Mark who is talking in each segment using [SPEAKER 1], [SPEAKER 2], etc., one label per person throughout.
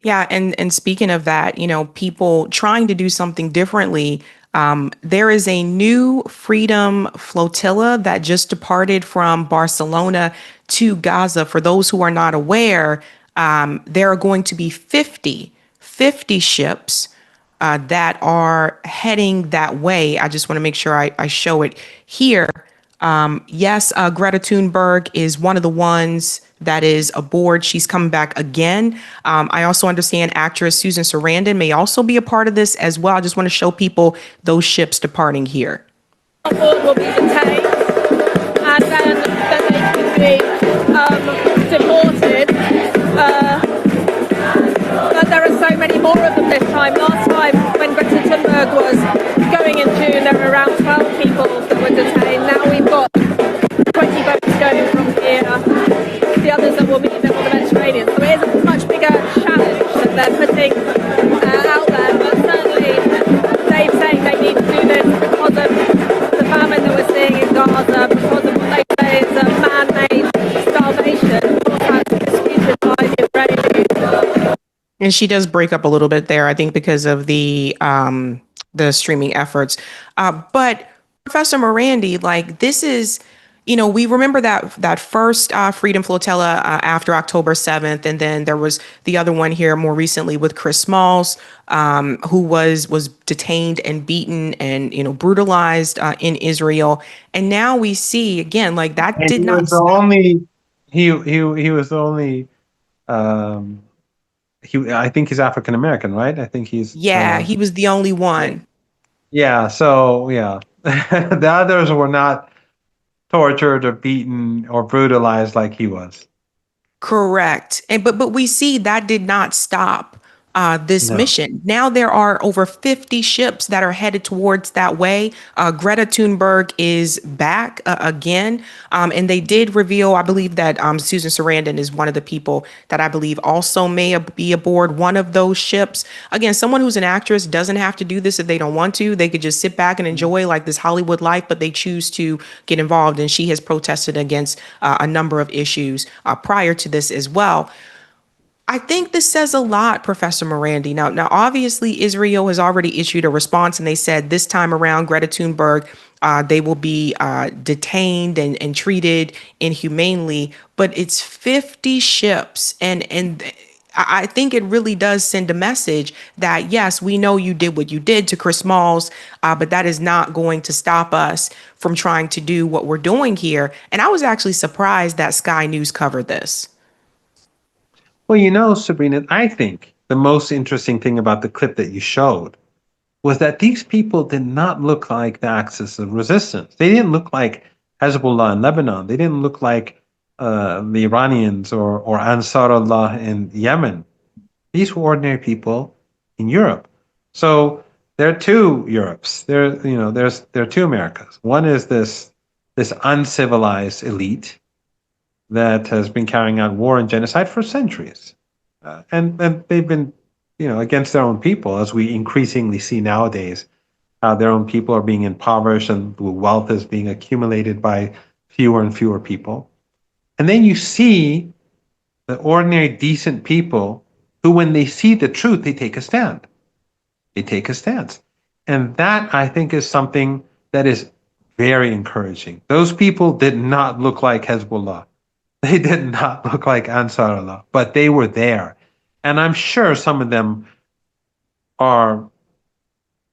[SPEAKER 1] Yeah, and speaking of that, people trying to do something differently. There is a new Freedom Flotilla that just departed from Barcelona to Gaza. For those who are not aware, there are going to be 50 ships that are heading that way. I just want to make sure I show it here. Yes, Greta Thunberg is one of the ones that is aboard. She's coming back again. I also understand actress Susan Sarandon may also be a part of this as well. I just want to show people those ships departing here.
[SPEAKER 2] Board will be detained and then they can be deported. But there are so many more of them this time. Last time when Greta Thunberg was going in June, there were around 12 people that were detained. Now we've got 20 boats going from here. The others that will be there on the Mediterranean. So it is a much bigger challenge that they're putting out there. But certainly they're saying they need to do this because of the famine that we're seeing in Gaza, because of what they say is a man-made starvation. Of course, that's disputed by the Israelis.
[SPEAKER 1] And she does break up a little bit there, I think, because of the streaming efforts. But Professor Marandi, like this is, we remember that first Freedom Flotilla after October 7th, and then there was the other one here more recently with Chris Smalls, who was detained and beaten and brutalized in Israel. And now we see again, like that
[SPEAKER 3] And
[SPEAKER 1] did
[SPEAKER 3] he
[SPEAKER 1] not
[SPEAKER 3] was the
[SPEAKER 1] stop.
[SPEAKER 3] only he was the only um I think he's African American, right? I think he's
[SPEAKER 1] Yeah, he was the only one.
[SPEAKER 3] yeah, so yeah. The others were not tortured or beaten or brutalized like he was.
[SPEAKER 1] Correct. And but we see that did not stop this
[SPEAKER 3] No.
[SPEAKER 1] mission. Now there are over 50 ships that are headed towards that way. Greta Thunberg is back again. And they did reveal, I believe that Susan Sarandon is one of the people that I believe also may be aboard one of those ships. Again, someone who's an actress doesn't have to do this if they don't want to. They could just sit back and enjoy like this Hollywood life, but they choose to get involved. And she has protested against a number of issues prior to this as well. I think this says a lot, Professor Marandi. Now, obviously, Israel has already issued a response, and they said this time around, Greta Thunberg, they will be detained and treated inhumanely. But it's 50 ships, and I think it really does send a message that yes, we know you did what you did to Chris Smalls, but that is not going to stop us from trying to do what we're doing here. And I was actually surprised that Sky News covered this.
[SPEAKER 3] Well, Sabrina, I think the most interesting thing about the clip that you showed was that these people did not look like the axis of resistance. They didn't look like Hezbollah in Lebanon. They didn't look like the Iranians or Ansarullah in Yemen. These were ordinary people in Europe. So there are two Europes. There are two Americas. One is this uncivilized elite that has been carrying out war and genocide for centuries, and they've been, against their own people, as we increasingly see nowadays. How their own people are being impoverished and wealth is being accumulated by fewer and fewer people. And then you see the ordinary, decent people who, when they see the truth, they take a stand. They take a stance. And that, I think, is something that is very encouraging. Those people did not look like Hezbollah. They did not look like Ansarullah, but they were there. And I'm sure some of them are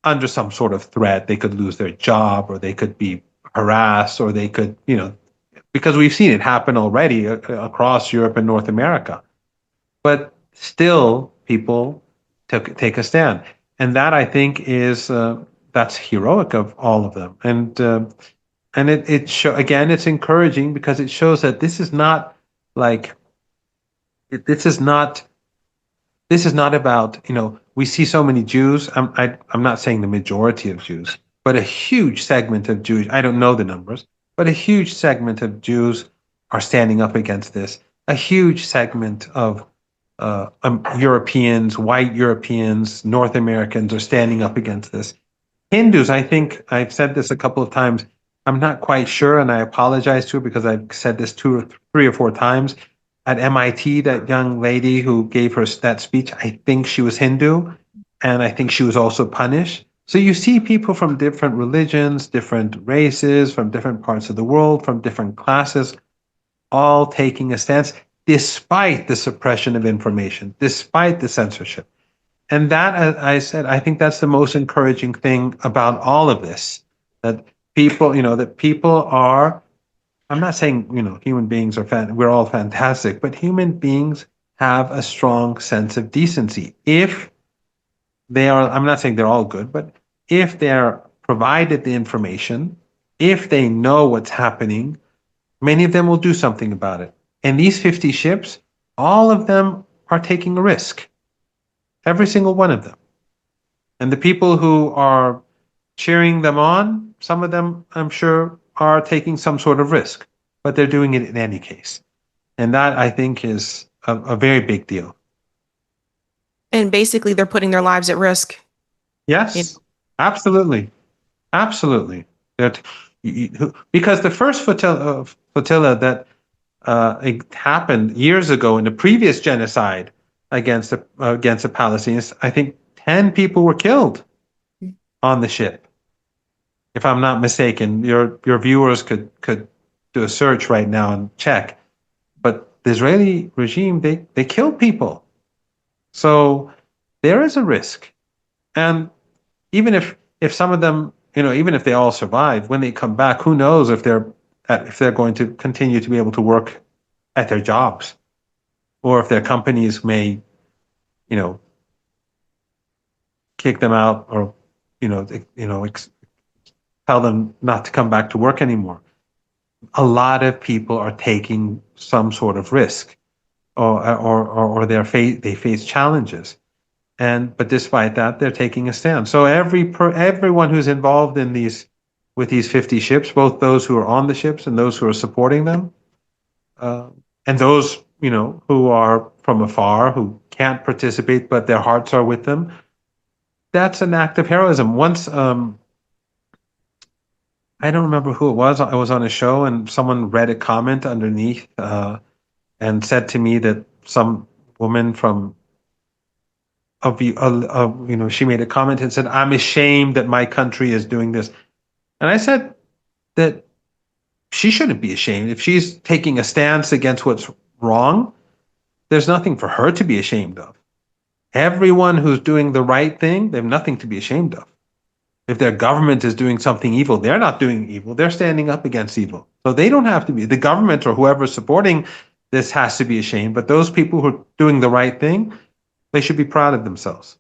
[SPEAKER 3] under some sort of threat. They could lose their job, or they could be harassed, or they could, because we've seen it happen already across Europe and North America. But still, people take a stand. And that, I think, is that's heroic of all of them. And again, it's encouraging because it shows that this is not like this is not about, we see so many Jews. I'm not saying the majority of Jews, but a huge segment of Jews. I don't know the numbers, but a huge segment of Jews are standing up against this. A huge segment of Europeans, white Europeans, North Americans are standing up against this. Hindus, I think I've said this a couple of times. I'm not quite sure, and I apologize to it because I've said this 3 or 4 times. at MIT, that young lady who gave her that speech, I think she was Hindu, and I think she was also punished. So you see people from different religions, different races, from different parts of the world, from different classes, all taking a stance despite the suppression of information, despite the censorship. And that, as I said, I think that's the most encouraging thing about all of this, that that people are, I'm not saying, human beings are, we're all fantastic, but human beings have a strong sense of decency. If they are, I'm not saying they're all good, but if they're provided the information, if they know what's happening, many of them will do something about it. And these 50 ships, all of them are taking a risk, every single one of them. And the people who are cheering them on, some of them, I'm sure, are taking some sort of risk, but they're doing it in any case. And that, I think, is a very big deal.
[SPEAKER 1] And basically, they're putting their lives at risk.
[SPEAKER 3] Yes, absolutely. Absolutely. That because the first flotilla that it happened years ago in the previous genocide against the Palestinians, I think 10 people were killed on the ship. If I'm not mistaken, your viewers could do a search right now and check. But the Israeli regime, they kill people. So there is a risk. And even if some of them, even if they all survive, when they come back, who knows if they're going to continue to be able to work at their jobs, or if their companies may, you know, kick them out, or tell them not to come back to work anymore. A lot of people are taking some sort of risk, or they face challenges. But despite that, they're taking a stand. So everyone who's involved with these 50 ships, both those who are on the ships and those who are supporting them, and those who are from afar who can't participate but their hearts are with them, that's an act of heroism. Once, I don't remember who it was. I was on a show and someone read a comment underneath and said to me that some woman from she made a comment and said, "I'm ashamed that my country is doing this." And I said that she shouldn't be ashamed. If she's taking a stance against what's wrong, there's nothing for her to be ashamed of. Everyone who's doing the right thing, they have nothing to be ashamed of. If their government is doing something evil, they're not doing evil. They're standing up against evil. So they don't have to be. The government or whoever's supporting this has to be ashamed. But those people who are doing the right thing, they should be proud of themselves.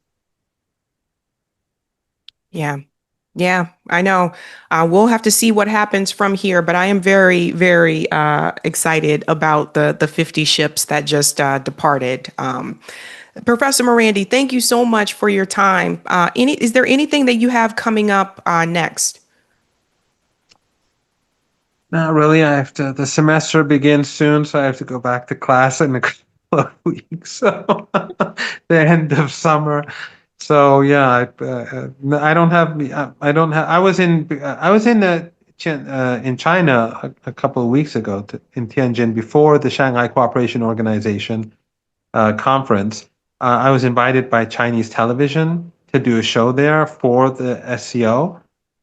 [SPEAKER 1] Yeah. Yeah, I know. We'll have to see what happens from here, but I am very, very excited about the 50 ships that just departed. Professor Marandi, thank you so much for your time. Is there anything that you have coming up next?
[SPEAKER 3] Not really. The semester begins soon, so I have to go back to class in a couple of weeks. So the end of summer. So yeah, I don't have, I don't have, I was in China a couple of weeks ago in Tianjin before the Shanghai Cooperation Organization conference. I was invited by Chinese television to do a show there for the SCO.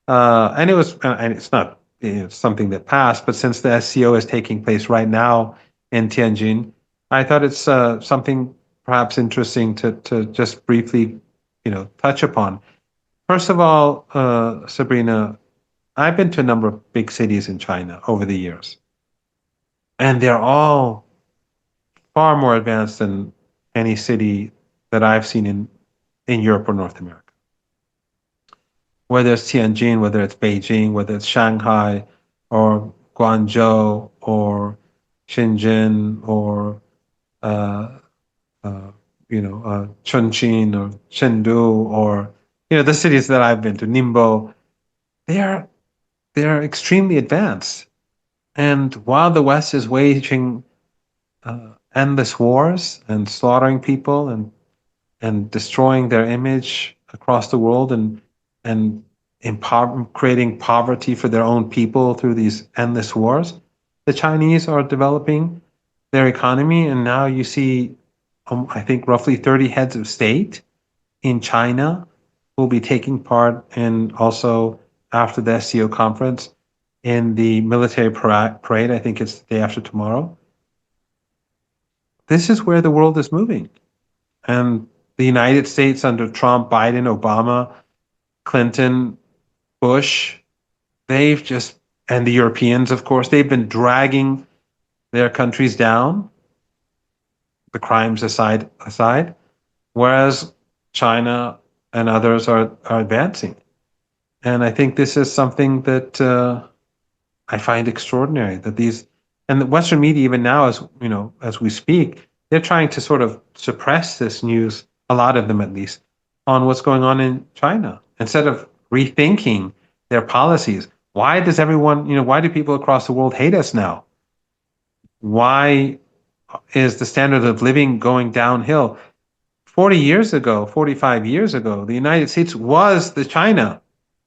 [SPEAKER 3] And it's not something that passed, but since the SCO is taking place right now in Tianjin, I thought it's something perhaps interesting to just briefly, touch upon. First of all, Sabrina, I've been to a number of big cities in China over the years, and they're all far more advanced than any city that I've seen in Europe or North America. Whether it's Tianjin, whether it's Beijing, whether it's Shanghai or Guangzhou or Shenzhen or Chongqing or Chengdu or the cities that I've been to, Ningbo, they're extremely advanced. And while the West is waging endless wars and slaughtering people and destroying their image across the world and creating poverty for their own people through these endless wars, the Chinese are developing their economy. And now you see, I think, roughly 30 heads of state in China will be taking part in also after the SCO conference in the military parade. I think it's the day after tomorrow. This is where the world is moving. And the United States under Trump, Biden, Obama, Clinton, Bush, they've just, and the Europeans, of course, they've been dragging their countries down, the crimes aside, whereas China and others are advancing. And I think this is something that I find extraordinary, that these, and the Western media, even now, as you know, as we speak, they're trying to sort of suppress this news, a lot of them at least, on what's going on in China, instead of rethinking their policies. Why does everyone, why do people across the world hate us now? Why is the standard of living going downhill? 40 years ago, 45 years ago, the United States was the China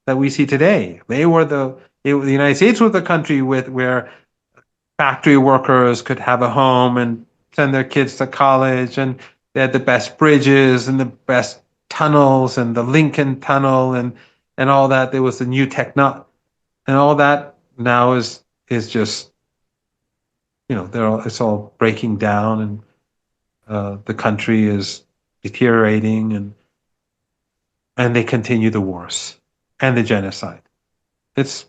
[SPEAKER 3] that we see today. The United States was the country where factory workers could have a home and send their kids to college, and they had the best bridges and the best tunnels and the Lincoln Tunnel and all that. There was the new techno, and all that now is just, it's all breaking down, and the country is deteriorating, and they continue the wars and the genocide. It's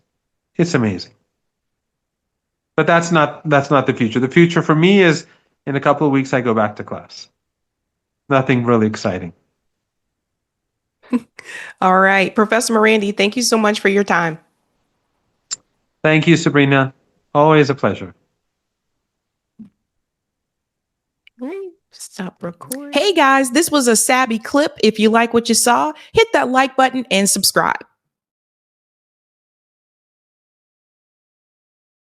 [SPEAKER 3] amazing. But that's not the future. The future for me is, in a couple of weeks I go back to class. Nothing really exciting.
[SPEAKER 1] All right. Professor Marandi, thank you so much for your time.
[SPEAKER 3] Thank you, Sabrina. Always a pleasure.
[SPEAKER 1] Stop recording. Hey guys, this was a Sabby clip. If you like what you saw, hit that like button and subscribe.